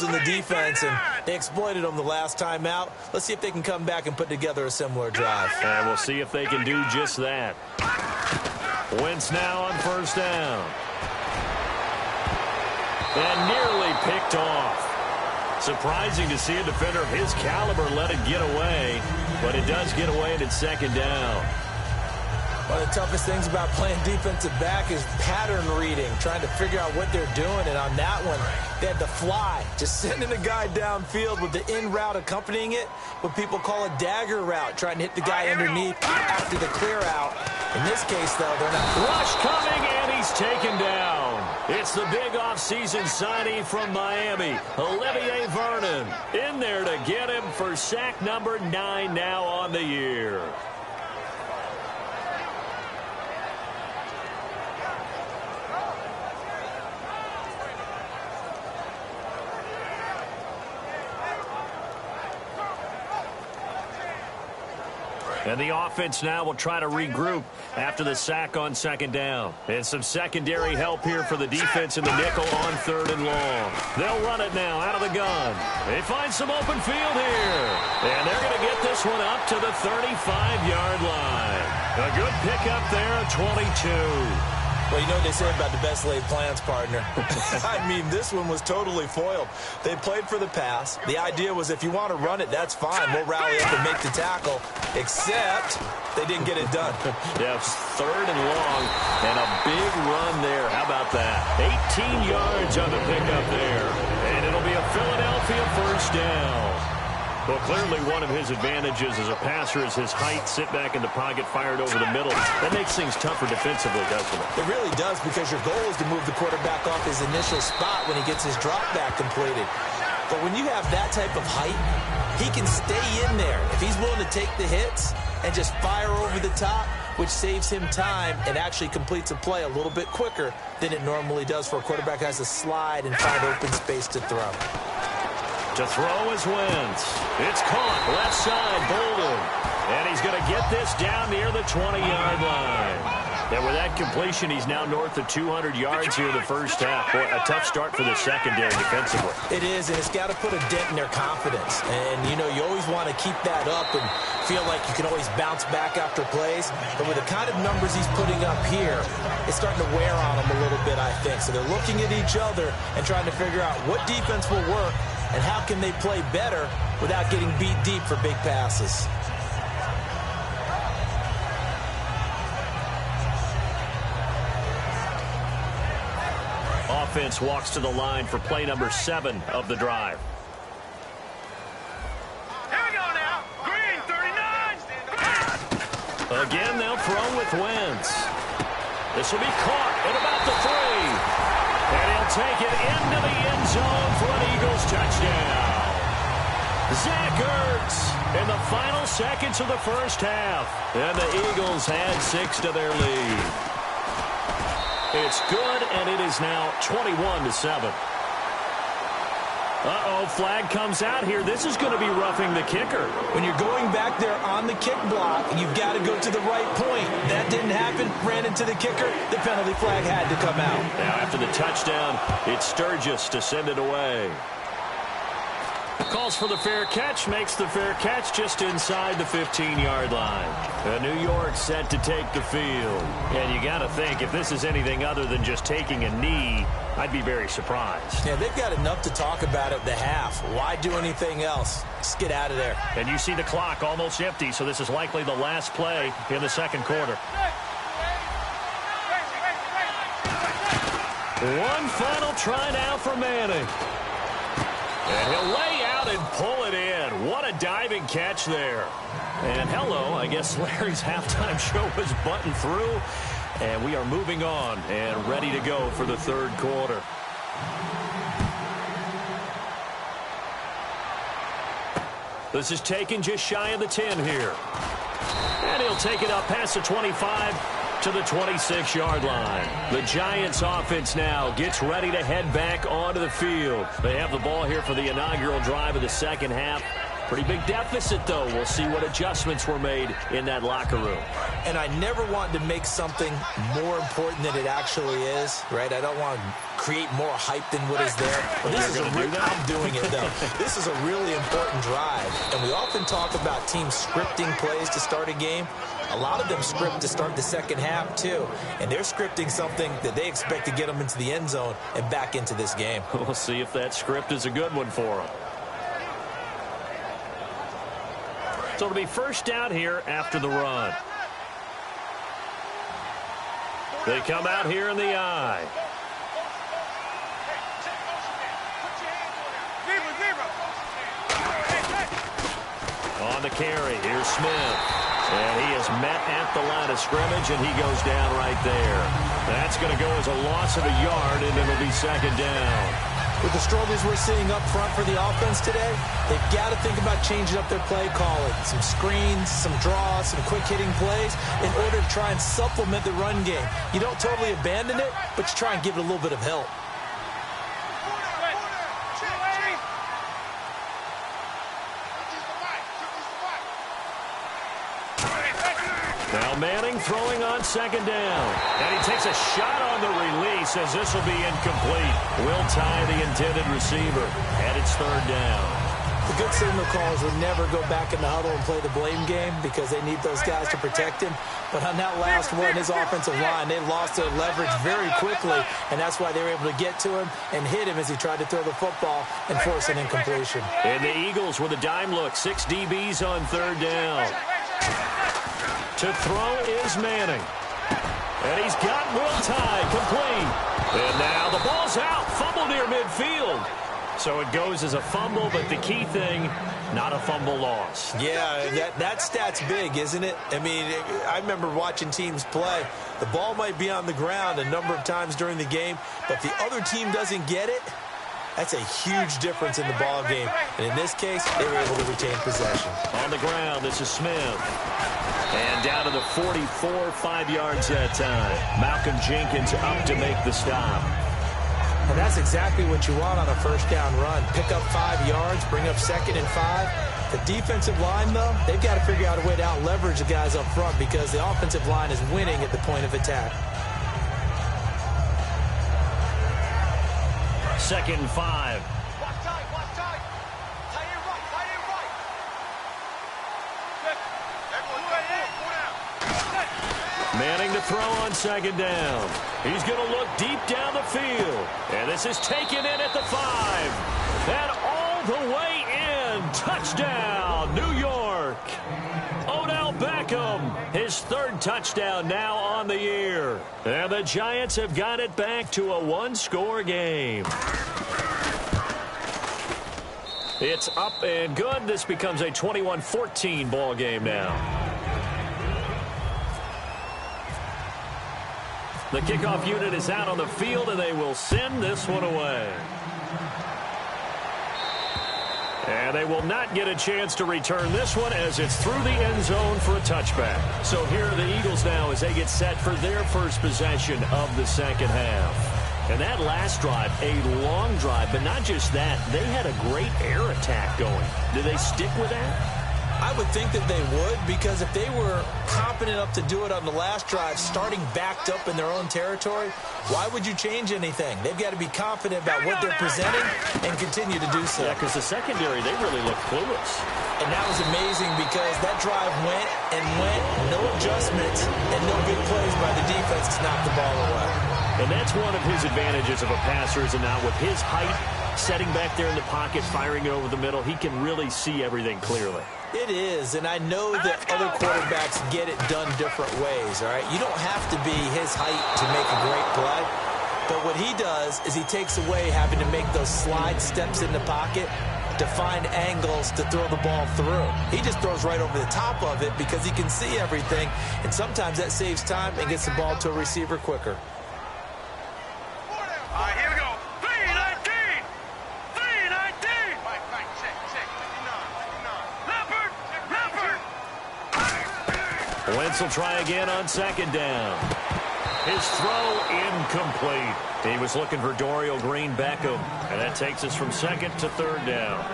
in the defense, and they exploited them the last time out. Let's see if they can come back and put together a similar drive. And we'll see if they can do just that. Wentz now on first down. And nearly picked off. Surprising to see a defender of his caliber let it get away, but it does get away and it's second down. One of the toughest things about playing defensive back is pattern reading, trying to figure out what they're doing. And on that one, they had the fly, just sending a guy downfield with the in route accompanying it, what people call a dagger route, trying to hit the guy underneath after the clear out. In this case, though, they're not. Rush coming, and he's taken down. It's the big offseason signing from Miami, Olivier Vernon, in there to get him for sack number 9 now on the year. And the offense now will try to regroup after the sack on second down. And some secondary help here for the defense in the nickel on third and long. They'll run it now out of the gun. They find some open field here. And they're going to get this one up to the 35-yard line. A good pickup there at 22. Well, you know what they say about the best laid plans, partner. I mean, this one was totally foiled. They played for the pass. The idea was if you want to run it, that's fine. We'll rally up and make the tackle, except they didn't get it done. Yeah, third and long, and a big run there. How about that? 18 yards on the pickup there. And it'll be a Philadelphia first down. Well, clearly one of his advantages as a passer is his height, sit back in the pocket, fired over the middle. That makes things tougher defensively, doesn't it? It really does, because your goal is to move the quarterback off his initial spot when he gets his drop back completed. But when you have that type of height, he can stay in there if he's willing to take the hits and just fire over the top, which saves him time and actually completes a play a little bit quicker than it normally does for a quarterback who has to slide and find open space to throw. To throw is Wentz. It's caught left side, Bolden. And he's going to get this down near the 20-yard line. And with that completion, he's now north of 200 yards here in the first half. Boy, a tough start for the secondary defensively. It is, and it's got to put a dent in their confidence. And, you know, you always want to keep that up and feel like you can always bounce back after plays. But with the kind of numbers he's putting up here, it's starting to wear on them a little bit, I think. So they're looking at each other and trying to figure out what defense will work and how can they play better without getting beat deep for big passes. Offense walks to the line for play number 7 of the drive. Here we go now. Green, 39. Again, they'll throw with Wentz. This will be caught at about the 3. And he'll take it into the end zone for an Eagles touchdown. Zach Ertz in the final seconds of the first half. And the Eagles add 6 to their lead. It's good, and it is now 21-7. Uh-oh, flag comes out here. This is going to be roughing the kicker. When you're going back there on the kick block, you've got to go to the right point. That didn't happen. Ran into the kicker. The penalty flag had to come out. Now after the touchdown, it's Sturgis to send it away. Calls for the fair catch, makes the fair catch just inside the 15-yard line. And New York set to take the field. And you got to think, if this is anything other than just taking a knee, I'd be very surprised. Yeah, they've got enough to talk about at the half. Why do anything else? Just get out of there. And you see the clock almost empty, so this is likely the last play in the second quarter. One final try now for Manning. And he'll lay out and pull it in. What a diving catch there. And hello, I guess Larry's halftime show was buttoned through. And we are moving on and ready to go for the third quarter. This is taken just shy of the 10 here. And he'll take it up past the 25 to the 26-yard line. The Giants offense now gets ready to head back onto the field. They have the ball here for the inaugural drive of the second half. Pretty big deficit, though. We'll see what adjustments were made in that locker room. And I never want to make something more important than it actually is, right? I don't want to create more hype than what is there. But this is I'm doing it, though. This is a really important drive. And we often talk about teams scripting plays to start a game. A lot of them script to start the second half, too. And they're scripting something that they expect to get them into the end zone and back into this game. We'll see if that script is a good one for them. So it'll be first down here after the run. They come out here in the I. On the carry, here's Smith. And he is met at the line of scrimmage, and he goes down right there. That's going to go as a loss of a yard, and it'll be second down. With the struggles we're seeing up front for the offense today, they've got to think about changing up their play calling. Some screens, some draws, some quick-hitting plays in order to try and supplement the run game. You don't totally abandon it, but you try and give it a little bit of help. Now Manning throwing on second down. And he takes a shot on the release as this will be incomplete. Will tie the intended receiver. And it's third down. The good signal callers would never go back in the huddle and play the blame game because they need those guys to protect him. But on that last one, his offensive line, they lost their leverage very quickly, and that's why they were able to get to him and hit him as he tried to throw the football and force an incompletion. And the Eagles with a dime look. 6 DBs on third down. To throw is Manning. And he's got Will Tye complete. And now the ball's out. Fumble near midfield. So it goes as a fumble, but the key thing, not a fumble loss. Yeah, that stat's big, isn't it? I mean, I remember watching teams play. The ball might be on the ground a number of times during the game, but if the other team doesn't get it, that's a huge difference in the ball game. And in this case, they were able to retain possession. On the ground, this is Smith. And down to the 44, 5 yards that time. Malcolm Jenkins up to make the stop. And that's exactly what you want on a first down run. Pick up 5 yards, bring up 2nd and 5. The defensive line, though, they've got to figure out a way to out-leverage the guys up front because the offensive line is winning at the point of attack. 2nd and 5. Manning to throw on second down. He's going to look deep down the field. And this is taken in at the 5. And all the way in. Touchdown, New York. Odell Beckham, his 3rd touchdown now on the year. And the Giants have got it back to a 1-score game. It's up and good. This becomes a 21-14 ball game now. The kickoff unit is out on the field, and they will send this one away. And they will not get a chance to return this one as it's through the end zone for a touchback. So here are the Eagles now as they get set for their first possession of the second half. And that last drive, a long drive, but not just that. They had a great air attack going. Do they stick with that? I would think that they would, because if they were confident enough to do it on the last drive, starting backed up in their own territory, why would you change anything? They've got to be confident about what they're presenting and continue to do so. Yeah, because the secondary, they really look clueless. And that was amazing because that drive went and went, no adjustments, and no big plays by the defense to knock the ball away. And that's one of his advantages of a passer, is now with his height, setting back there in the pocket, firing it over the middle, he can really see everything clearly. It is, and I know that other quarterbacks get it done different ways, all right? You don't have to be his height to make a great play, but what he does is he takes away having to make those slide steps in the pocket to find angles to throw the ball through. He just throws right over the top of it because he can see everything, and sometimes that saves time and gets the ball to a receiver quicker. All right, here we go. 319! 319! Check. 59. Leopard! Wentz will try again on second down. His throw incomplete. He was looking for Dorial Green Beckham, and that takes us from 2nd to 3rd down.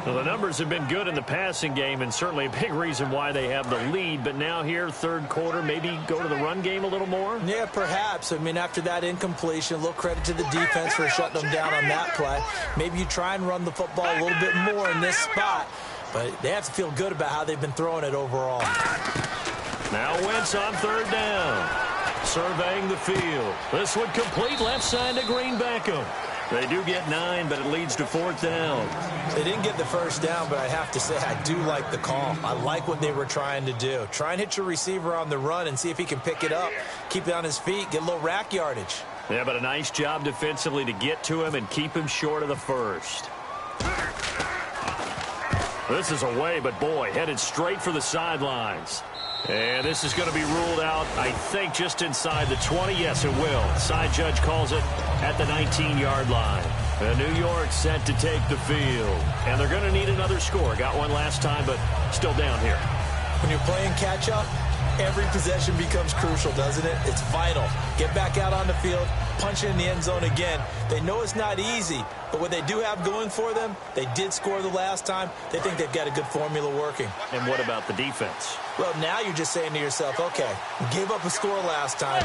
Well, the numbers have been good in the passing game and certainly a big reason why they have the lead. But now here, third quarter, maybe go to the run game a little more? Yeah, perhaps. I mean, after that incompletion, a little credit to the defense for shutting them down on that play. Maybe you try and run the football a little bit more in this spot. But they have to feel good about how they've been throwing it overall. Now Wentz on third down. Surveying the field. This would complete left side to Green Beckham. They do get 9, but it leads to fourth down. They didn't get the first down, but I have to say I do like the call. I like what they were trying to do. Try and hit your receiver on the run and see if he can pick it up, keep it on his feet, get a little rack yardage. Yeah, but a nice job defensively to get to him and keep him short of the first. This is away, but boy, headed straight for the sidelines. And this is going to be ruled out, I think, just inside the 20. Yes, it will. Side judge calls it at the 19-yard line. New York set to take the field. And they're going to need another score. Got one last time, but still down here. When you're playing catch-up, every possession becomes crucial, doesn't it? It's vital. Get back out on the field, punch it in the end zone again. They know it's not easy, but what they do have going for them, they did score the last time. They think they've got a good formula working. And what about the defense? Well, now you're just saying to yourself, okay, we gave up a score last time.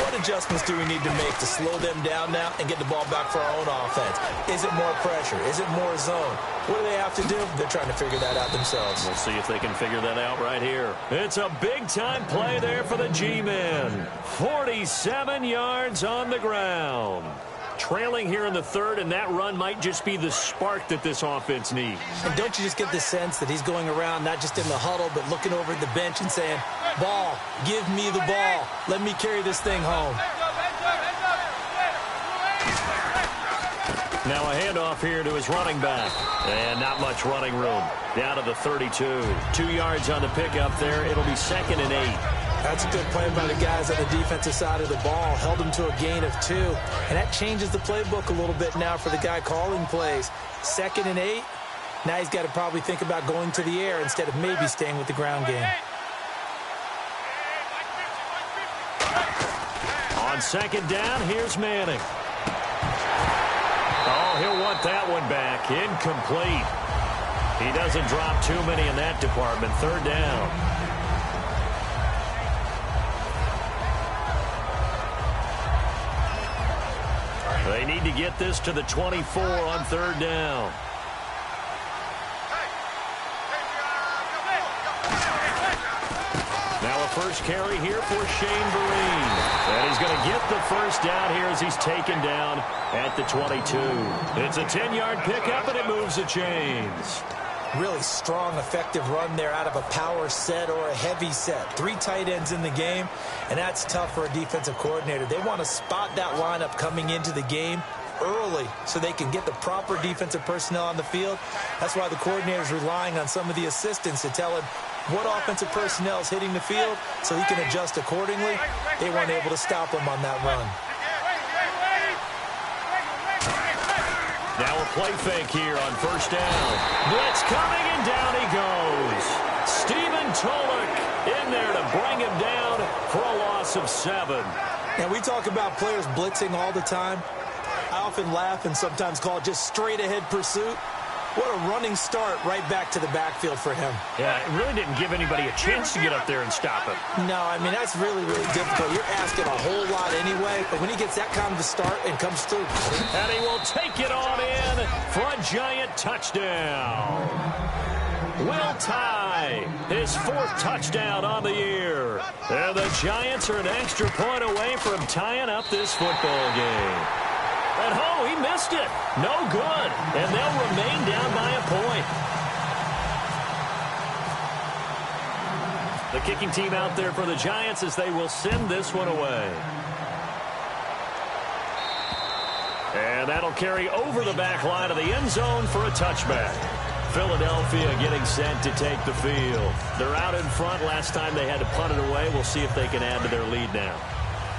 What adjustments do we need to make to slow them down now and get the ball back for our own offense? Is it more pressure? Is it more zone? What do they have to do? They're trying to figure that out themselves. We'll see if they can figure that out right here. It's a big-time play there for the G-men. 47 yards on the ground. Trailing here in the third, and that run might just be the spark that this offense needs. And don't you just get the sense that he's going around not just in the huddle, but looking over at the bench and saying, ball, give me the ball. Let me carry this thing home. Now a handoff here to his running back. And not much running room. Down to the 32. 2 yards on the pickup there. It'll be 2nd and 8. That's a good play by the guys on the defensive side of the ball. Held them to a gain of 2. And that changes the playbook a little bit now for the guy calling plays. 2nd and 8. Now he's got to probably think about going to the air instead of maybe staying with the ground game. On 2nd down, here's Manning. Oh, he'll want that one back. Incomplete. He doesn't drop too many in that department. 3rd down. They need to get this to the 24 on 3rd down. Now a first carry here for Shane Vereen. And he's going to get the first down here as he's taken down at the 22. It's a 10-yard pickup, and it moves the chains. Really strong, effective run there out of a power set or a heavy set. 3 tight ends in the game, and that's tough for a defensive coordinator. They want to spot that lineup coming into the game early so they can get the proper defensive personnel on the field. That's why the coordinator is relying on some of the assistants to tell him what offensive personnel is hitting the field so he can adjust accordingly. They weren't able to stop him on that run. Now a play fake here on 1st down. Blitz coming, and down he goes. Stephen Tolick in there to bring him down for a loss of 7. And we talk about players blitzing all the time. I often laugh and sometimes call it just straight-ahead pursuit. What a running start right back to the backfield for him. Yeah, it really didn't give anybody a chance to get up there and stop him. No, I mean, that's really, really difficult. You're asking a whole lot anyway, but when he gets that kind of a start and comes through. And he will take it on in for a giant touchdown. Will Tye, his 4th touchdown on the year. And the Giants are an extra point away from tying up this football game. And oh, he missed it. No good. And they'll remain down by a point. The kicking team out there for the Giants as they will send this one away. And that'll carry over the back line of the end zone for a touchback. Philadelphia getting set to take the field. They're out in front. Last time they had to punt it away. We'll see if they can add to their lead now.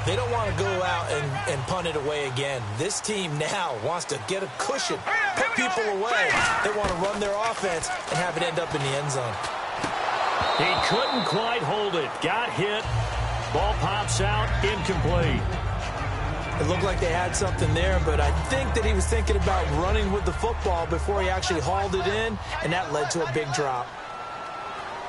They don't want to go out and punt it away again. This team now wants to get a cushion, put people away. They want to run their offense and have it end up in the end zone. He couldn't quite hold it. Got hit. Ball pops out. Incomplete. It looked like they had something there, but I think that he was thinking about running with the football before he actually hauled it in, and that led to a big drop.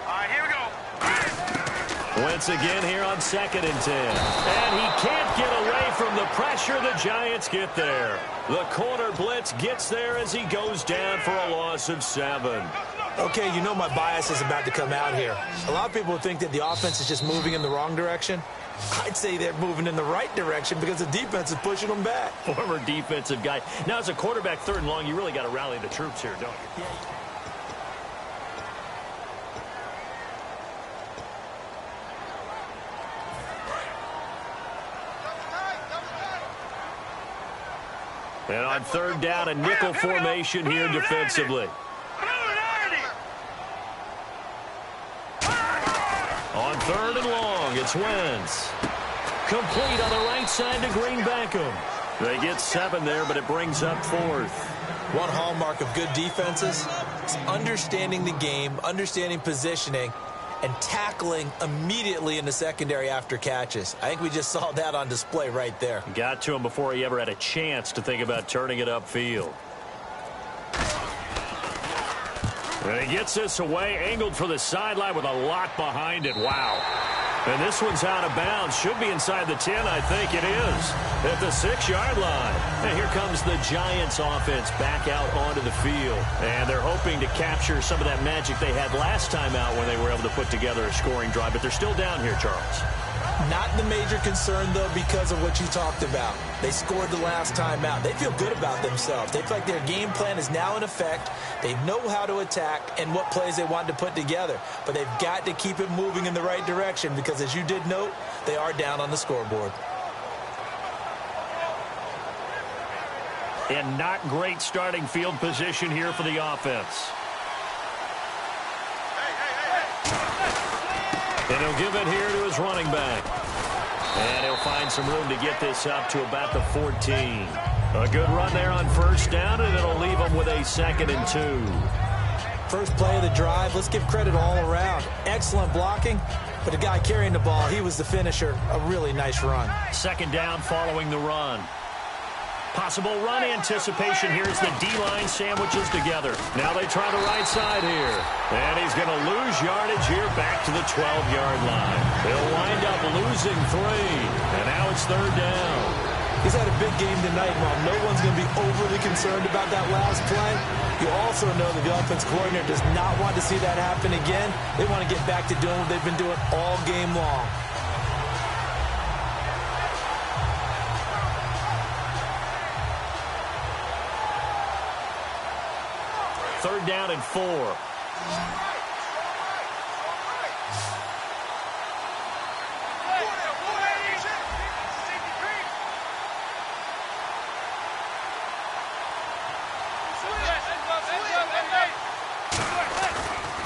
All right, here we go. Wentz again here on 2nd and 10. And he can't get away from the pressure. The Giants get there. The corner blitz gets there as he goes down for a loss of 7. Okay, you know my bias is about to come out here. A lot of people think that the offense is just moving in the wrong direction. I'd say they're moving in the right direction because the defense is pushing them back. Former defensive guy. Now, as a quarterback, 3rd and long, you really got to rally the troops here, don't you? Yeah. And on 3rd down, a nickel formation here defensively. On 3rd and long, it's Wentz. Complete on the right side to Green Beckham. They get 7 there, but it brings up 4th. One hallmark of good defenses is understanding the game, understanding positioning, and tackling immediately in the secondary after catches. I think we just saw that on display right there. Got to him before he ever had a chance to think about turning it upfield. And he gets this away, angled for the sideline with a lot behind it. Wow. And this one's out of bounds. Should be inside the 10, I think it is. At the 6-yard line. And here comes the Giants offense back out onto the field. And they're hoping to capture some of that magic they had last time out when they were able to put together a scoring drive. But they're still down here, Charles. Not the major concern, though, because of what you talked about. They scored the last time out. They feel good about themselves. They feel like their game plan is now in effect. They know how to attack and what plays they want to put together. But they've got to keep it moving in the right direction because, as you did note, they are down on the scoreboard. And not great starting field position here for the offense. And he'll give it here to his running back. And he'll find some room to get this up to about the 14. A good run there on 1st down, and it'll leave him with a 2nd and 2. First play of the drive, let's give credit all around. Excellent blocking, but the guy carrying the ball, he was the finisher. A really nice run. 2nd down following the run. Possible run anticipation here as the D-line sandwiches together. Now they try the right side here. And he's going to lose yardage here back to the 12-yard line. He'll wind up losing 3. And now it's 3rd down. He's had a big game tonight. While no one's going to be overly concerned about that last play, you also know that the offense coordinator does not want to see that happen again. They want to get back to doing what they've been doing all game long. Third down and 4.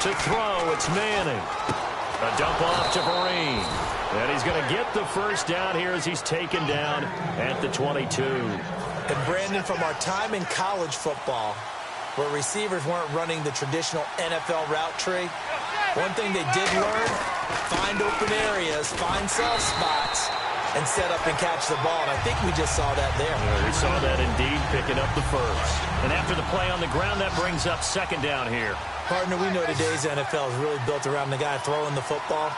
To throw, it's Manning. A dump off to Vereen. And he's going to get the 1st down here as he's taken down at the 22. And Brandon, from our time in college football, where receivers weren't running the traditional NFL route tree, one thing they did learn, find open areas, find soft spots, and set up and catch the ball. And I think we just saw that there. Yeah, we saw that indeed, picking up the 1st. And after the play on the ground, that brings up 2nd down here. Partner, we know today's NFL is really built around the guy throwing the football.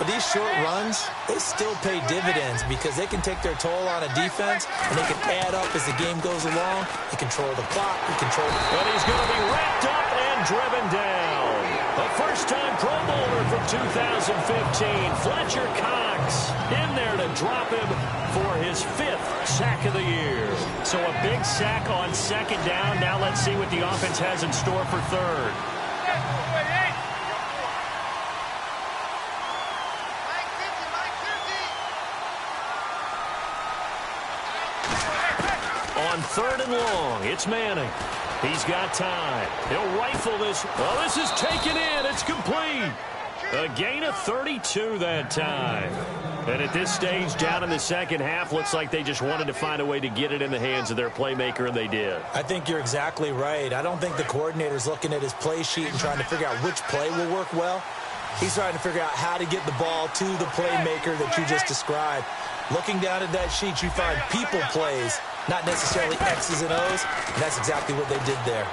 But these short runs, they still pay dividends because they can take their toll on a defense, and they can add up as the game goes along. They control the clock. They control the... But he's going to be wrapped up and driven down. A first-time Pro Bowler from 2015, Fletcher Cox, in there to drop him for his 5th sack of the year. So a big sack on 2nd down. Now let's see what the offense has in store for 3rd. On 3rd and long, it's Manning. He's got time. He'll rifle this. Oh, this is taken in. It's complete. A gain of 32 that time. And at this stage, down in the second half, looks like they just wanted to find a way to get it in the hands of their playmaker, and they did. I think you're exactly right. I don't think the coordinator's looking at his play sheet and trying to figure out which play will work well. He's trying to figure out how to get the ball to the playmaker that you just described. Looking down at that sheet, you find people plays, not necessarily X's and O's, and that's exactly what they did there.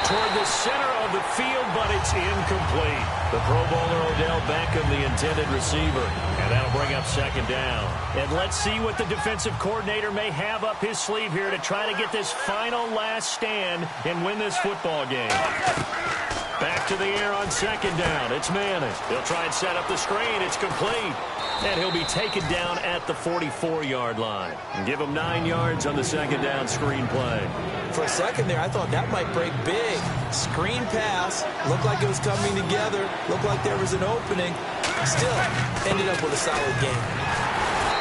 Toward the center of the field, but it's incomplete. The Pro Bowler Odell Beckham, the intended receiver, and that'll bring up second down. And let's see what the defensive coordinator may have up his sleeve here to try to get this final last stand and win this football game. Back to the air on second down. It's Manning. He'll try and set up the screen. It's complete. And he'll be taken down at the 44-yard line. And give him 9 yards on the second down screen play. For a second there, I thought that might break big. Screen pass. Looked like it was coming together. Looked like there was an opening. Still, ended up with a solid game.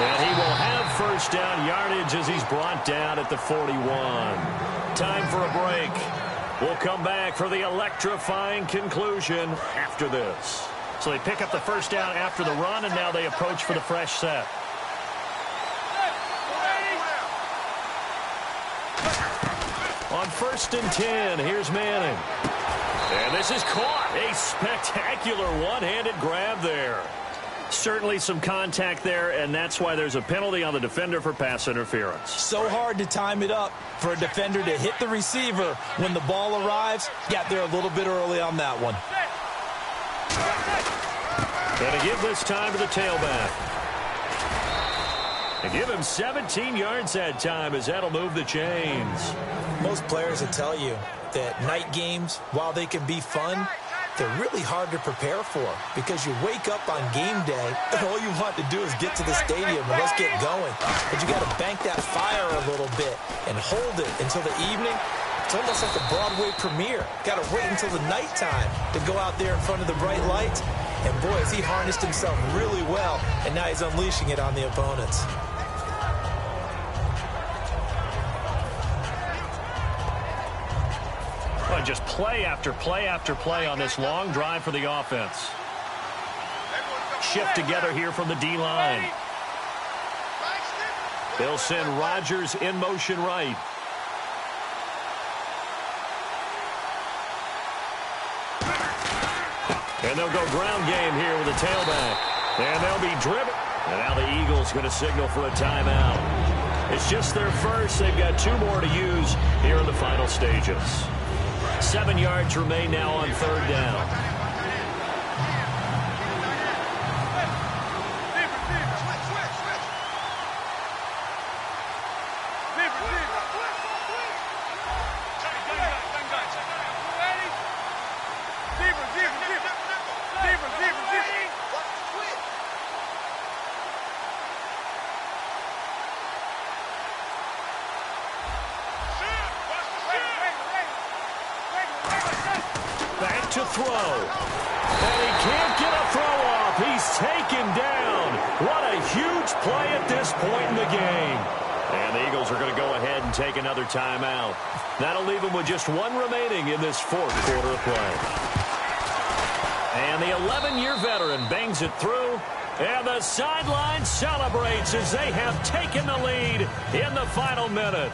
And he will have first down yardage as he's brought down at the 41. Time for a break. We'll come back for the electrifying conclusion after this. So they pick up the first down after the run, and now they approach for the fresh set. On 1st and 10, here's Manning. And this is caught. A spectacular one-handed grab there. Certainly some contact there, and that's why there's a penalty on the defender for pass interference. So hard to time it up for a defender to hit the receiver when the ball arrives. Got there a little bit early on that one. Going to give this time to the tailback. And give him 17 yards that time as that'll move the chains. Most players will tell you that night games, while they can be fun, they're really hard to prepare for because you wake up on game day and all you want to do is get to the stadium and let's get going. But you got to bank that fire a little bit and hold it until the evening. It's almost like a Broadway premiere. Got to wait until the nighttime to go out there in front of the bright lights. And boy, has he harnessed himself really well, and now he's unleashing it on the opponents. Well, just play after play after play on this long drive for the offense. Shift together here from the D-line. They'll send Rodgers in motion right. And they'll go ground game here with a tailback. And they'll be driven. And now the Eagles going to signal for a timeout. It's just their first. They've got 2 more to use here in the final stages. 7 yards remain now on 3rd down. To throw. And he can't get a throw off. He's taken down. What a huge play at this point in the game. And the Eagles are going to go ahead and take another timeout. That'll leave them with just 1 remaining in this 4th quarter of play. And the 11-year veteran bangs it through. And the sideline celebrates as they have taken the lead in the final minute.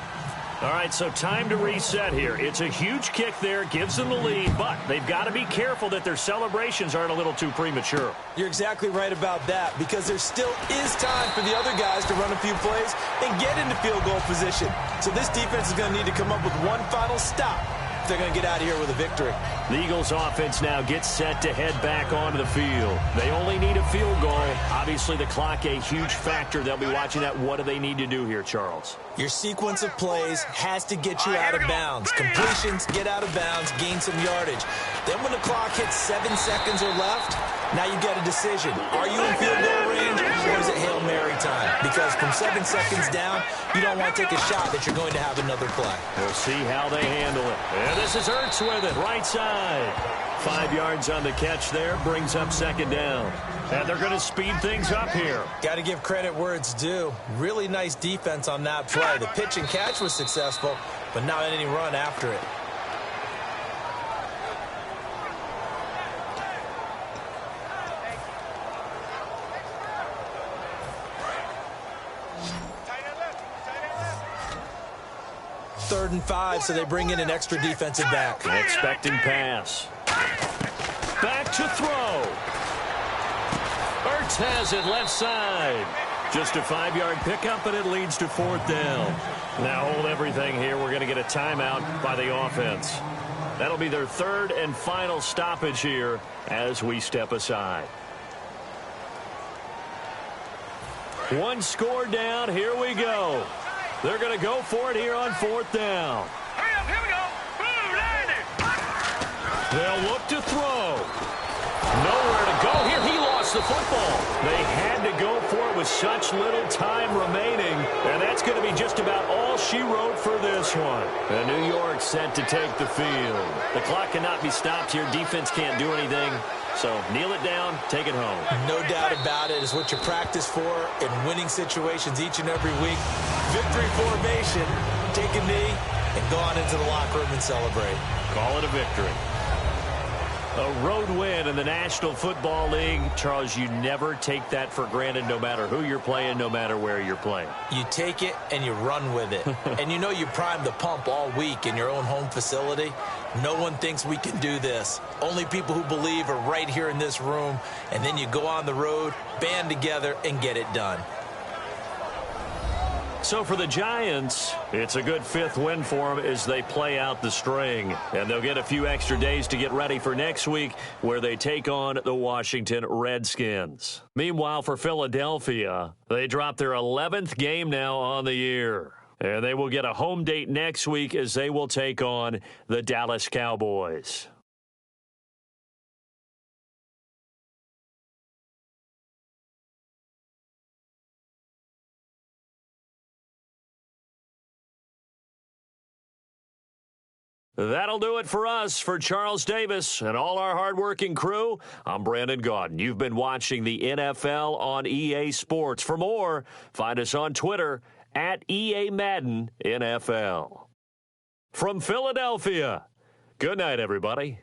All right, so time to reset here. It's a huge kick there, gives them the lead, but they've got to be careful that their celebrations aren't a little too premature. You're exactly right about that because there still is time for the other guys to run a few plays and get into field goal position. So this defense is going to need to come up with one final stop if they're going to get out of here with a victory. The Eagles offense now gets set to head back onto the field. They only need a field goal. Obviously, the clock a huge factor. They'll be watching that. What do they need to do here, Charles? Your sequence of plays has to get you out of bounds. Completions, get out of bounds, gain some yardage. Then when the clock hits 7 seconds or left, now you get a decision. Are you in field goal range or is it Hail Mary time? Because from 7 seconds down, you don't want to take a shot that you're going to have another play. We'll see how they handle it. And this is Ertz with it, right side. 5 yards on the catch there, brings up second down. And they're going to speed things up here. Got to give credit where it's due. Really nice defense on that play. The pitch and catch was successful, but not any run after it. Third and 5, so they bring in an extra defensive back. An expecting pass. Back to throw. Ertz has it left side. Just a 5-yard pickup, and it leads to 4th down. Now hold everything here. We're going to get a timeout by the offense. That'll be their 3rd and final stoppage here as we step aside. One score down. Here we go. They're going to go for it here on 4th down. Hurry up, here we go. Blue, landing. They'll look to throw. Nowhere to go here. He lost the football. They had to go for it with such little time remaining, and that's going to be just about all she wrote for this one. And New York set to take the field. The clock cannot be stopped here. Defense can't do anything. So kneel it down, take it home. No doubt about it. It's what you practice for in winning situations each and every week. Victory formation, take a knee, and go on into the locker room and celebrate. Call it a victory. A road win in the National Football League. Charles, you never take that for granted no matter who you're playing, no matter where you're playing. You take it and you run with it. And you know you primed the pump all week in your own home facility. No one thinks we can do this. Only people who believe are right here in this room. And then you go on the road, band together, and get it done. So for the Giants, it's a good 5th win for them as they play out the string. And they'll get a few extra days to get ready for next week where they take on the Washington Redskins. Meanwhile, for Philadelphia, they drop their 11th game now on the year. And they will get a home date next week as they will take on the Dallas Cowboys. That'll do it for us. For Charles Davis and all our hardworking crew, I'm Brandon Gaudin. You've been watching the NFL on EA Sports. For more, find us on Twitter at EA Madden NFL. From Philadelphia, good night, everybody.